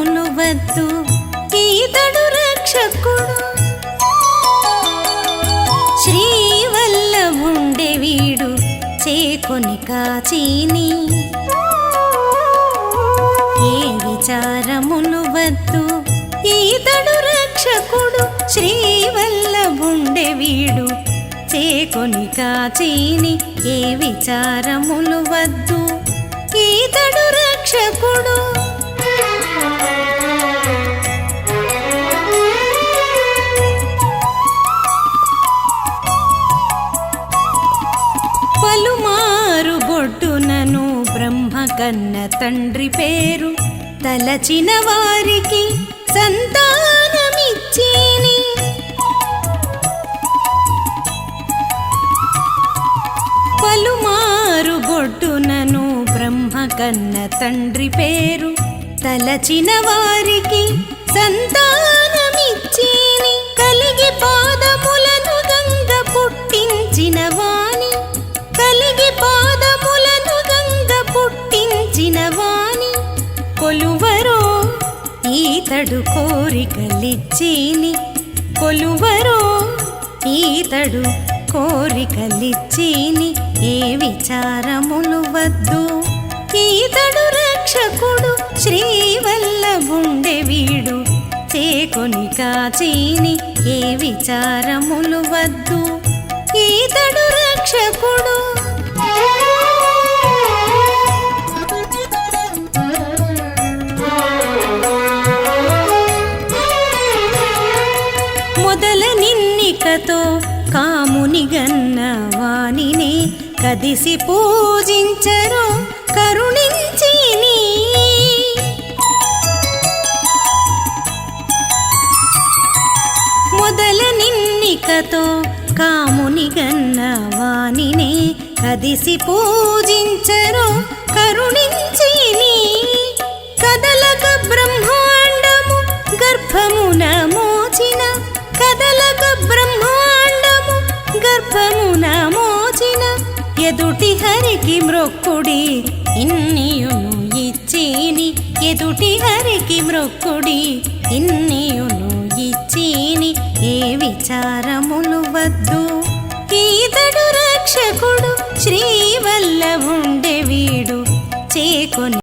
విచారములు వద్దు, ఈతడు రక్షకుడు. శ్రీవల్లభుండె వీడు చేకొని కాచీని, ఏ విచారములు వద్దు, ఈతడు రక్షకుడు. శ్రీవల్లభుండె వీడు చేకొని కాచీని, ఏ విచారములు వద్దు, ఈతడు రక్షకుడు. పలుమారు బొడ్డునను బ్రహ్మ కన్న తండ్రి పేరు, తలచిన వారికి సంతానమిచ్చేని. పలుమారు బొడ్డునను బ్రహ్మ కన్న తండ్రి పేరు, తలచిన వారికి సంతానమిచ్చేని. కలిగి పాదములను గంగ పుట్టించిన వాణి, కలిగి పాదములను గంగ పుట్టించిన వాణి. కొలువరో ఈతడు కోరికలిచ్చేని, కొలువరో ఈతడు కోరికలిచ్చేని, ఏ విచారములు వద్దు, ఈతడు రక్షకుడు. శ్రీవల్లభుండె వీడు చేకొని కాచీని, ఏ విచారములు వద్దు, ఈతడు రక్షకుడు. మొదల నిన్నికతో కాముని గన్న వానిని, కదిసి పూజించరో కరుణించిని. మొదల నిన్నికతో కాముని గన్న వానిని, కదిసి పూజించరో కరుణించిని. కదలక బ్రహ్మాండము గర్భమున మోచిన, కదలక బ్రహ్మాండము గర్భమున మోచిన. ఎదుటి హరికి మ్రొక్కుడి ఇన్నియును ఇచ్చేని, ఎదుటి హరికి మ్రొక్కుడి ఇన్నియును ఇచ్చేని, ఏ విచారములు వద్దు, ఈతడు రక్షకుడు. శ్రీవల్లభుండె వీడు చేకొని